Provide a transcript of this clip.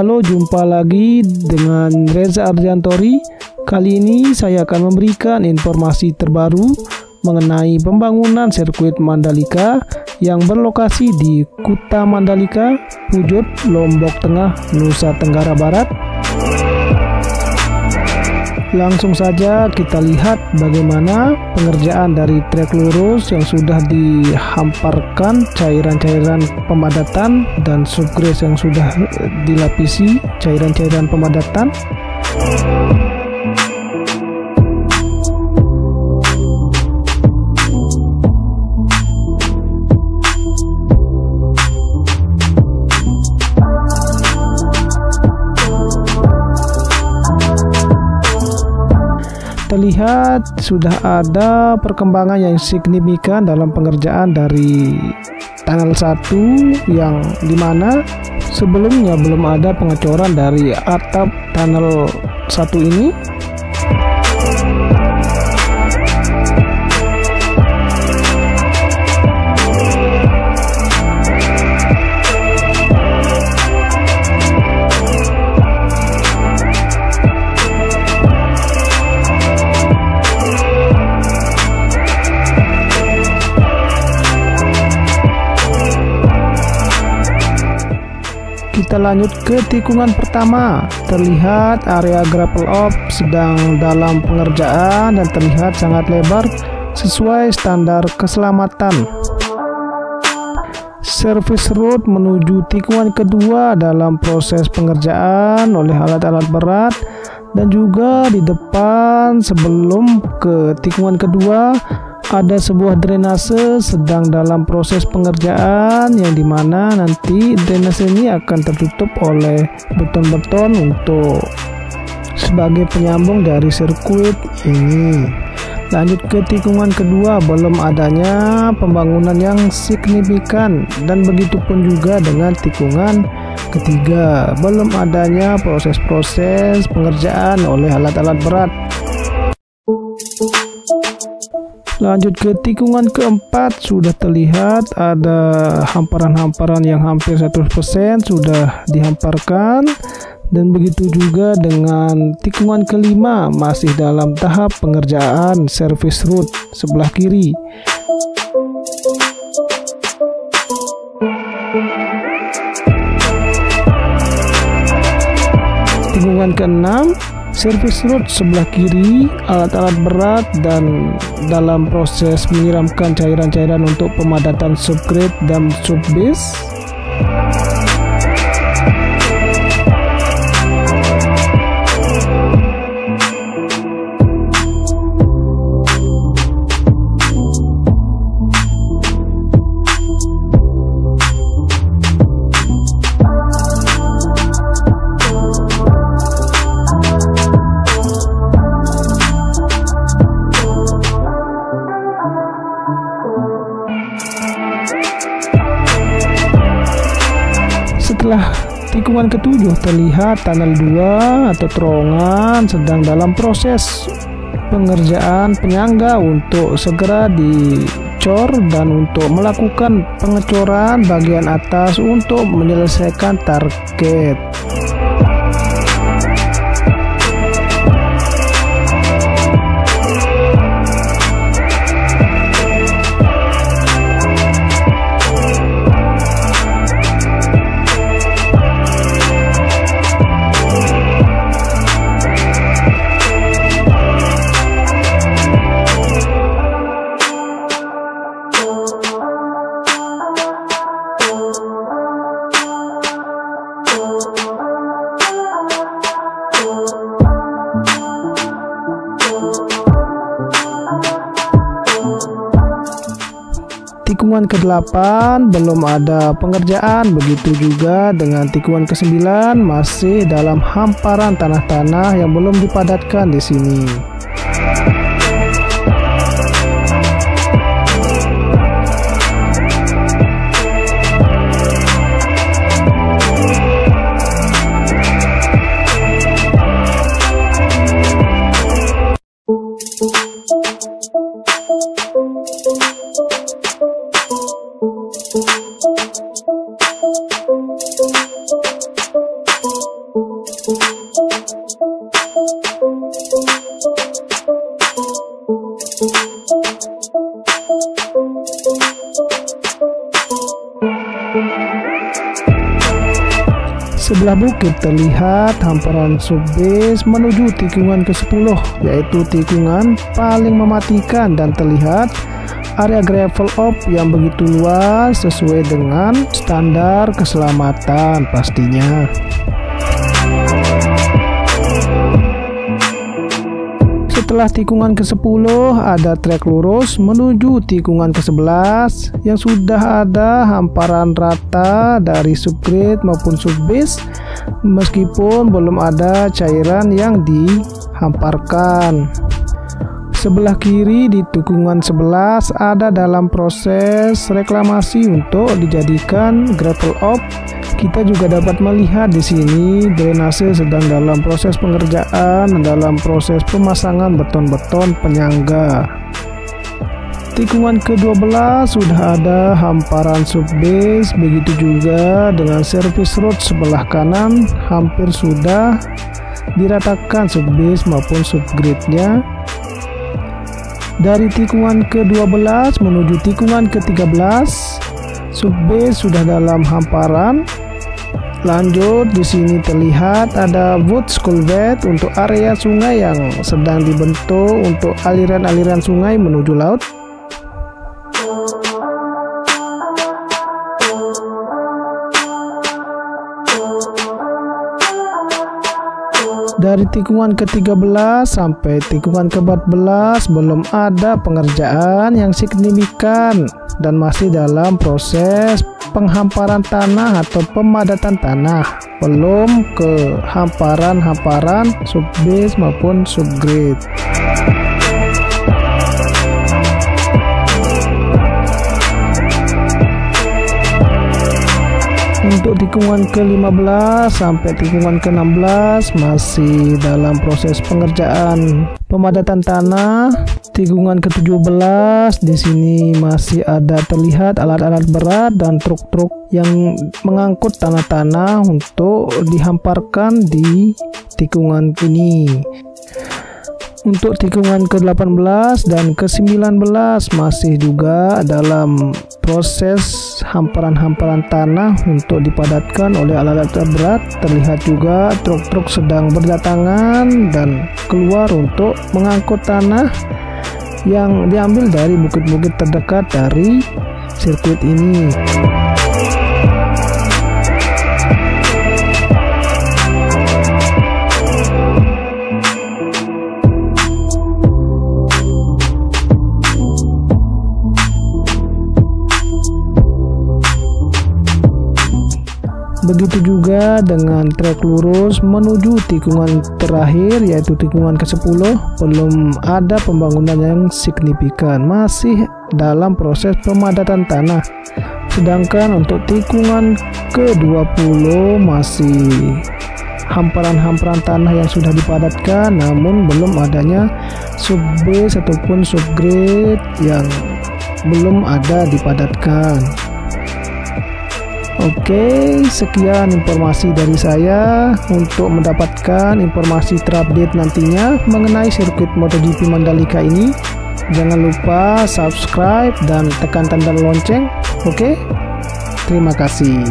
Halo, jumpa lagi dengan Reza Ardiantori. Kali ini saya akan memberikan informasi terbaru mengenai pembangunan sirkuit Mandalika yang berlokasi di Kuta Mandalika, Pujut, Lombok Tengah, Nusa Tenggara Barat. Langsung saja kita lihat bagaimana pengerjaan dari trek lurus yang sudah dihamparkan cairan-cairan pemadatan dan subgres yang sudah dilapisi cairan-cairan pemadatan. Terlihat sudah ada perkembangan yang signifikan dalam pengerjaan dari tunnel 1 yang dimana sebelumnya belum ada pengecoran dari atap tunnel 1 ini. Kita lanjut ke tikungan pertama. Terlihat area gravel off sedang dalam pengerjaan dan terlihat sangat lebar sesuai standar keselamatan. Service road menuju tikungan kedua dalam proses pengerjaan oleh alat-alat berat, dan juga di depan sebelum ke tikungan kedua ada sebuah drainase sedang dalam proses pengerjaan, yang dimana nanti drainase ini akan tertutup oleh beton-beton untuk sebagai penyambung dari sirkuit ini. Lanjut ke tikungan kedua, belum adanya pembangunan yang signifikan, dan begitu pun juga dengan tikungan ketiga, belum adanya proses-proses pengerjaan oleh alat-alat berat. Lanjut ke tikungan keempat, sudah terlihat ada hamparan-hamparan yang hampir 100% sudah dihamparkan, dan begitu juga dengan tikungan kelima masih dalam tahap pengerjaan service road sebelah kiri. Tikungan keenam service road sebelah kiri, alat-alat berat dan dalam proses menyiramkan cairan-cairan untuk pemadatan subgrade dan subbase. Setelah tikungan ketujuh, terlihat tunnel 2 atau terowongan sedang dalam proses pengerjaan penyangga untuk segera dicor dan untuk melakukan pengecoran bagian atas untuk menyelesaikan target. Tikungan ke-8 belum ada pengerjaan, begitu juga dengan tikungan ke-9 masih dalam hamparan tanah-tanah yang belum dipadatkan di sini. sebelah bukit terlihat hamparan subbase menuju tikungan ke-10, yaitu tikungan paling mematikan, dan terlihat area gravel up yang begitu luas sesuai dengan standar keselamatan pastinya. Setelah tikungan ke-10 ada trek lurus menuju tikungan ke-11 yang sudah ada hamparan rata dari subgrade maupun subbase, meskipun belum ada cairan yang dihamparkan. Sebelah kiri di tikungan 11 ada dalam proses reklamasi untuk dijadikan gravel up. Kita juga dapat melihat di sini drainase sedang dalam proses pengerjaan dan dalam proses pemasangan beton-beton penyangga. Tikungan ke-12 sudah ada hamparan subbase, begitu juga dengan service road sebelah kanan hampir sudah diratakan subbase maupun subgrade-nya. Dari tikungan ke-12 menuju tikungan ke-13, subbase sudah dalam hamparan. Lanjut, di sini terlihat ada woods culvert untuk area sungai yang sedang dibentuk untuk aliran-aliran sungai menuju laut. Dari tikungan ke-13 sampai tikungan ke-14 belum ada pengerjaan yang signifikan dan masih dalam proses penghamparan tanah atau pemadatan tanah, belum ke hamparan-hamparan subbase maupun subgrade. Untuk tikungan ke-15 sampai tikungan ke-16 masih dalam proses pengerjaan pemadatan tanah. Tikungan ke-17 di sini masih ada terlihat alat-alat berat dan truk-truk yang mengangkut tanah-tanah untuk dihamparkan di tikungan ini. Untuk tikungan ke-18 dan ke-19 masih juga dalam proses hamparan-hamparan tanah untuk dipadatkan oleh alat-alat berat. Terlihat juga truk-truk sedang berdatangan dan keluar untuk mengangkut tanah yang diambil dari bukit-bukit terdekat dari sirkuit ini. Begitu juga dengan trek lurus menuju tikungan terakhir, yaitu tikungan ke-10, belum ada pembangunan yang signifikan, masih dalam proses pemadatan tanah. Sedangkan untuk tikungan ke-20 masih hamparan-hamparan tanah yang sudah dipadatkan, namun belum adanya subbase ataupun subgrade yang belum ada dipadatkan. Oke, sekian informasi dari saya. Untuk mendapatkan informasi terupdate nantinya mengenai sirkuit MotoGP Mandalika ini, jangan lupa subscribe dan tekan tanda lonceng. Oke, terima kasih.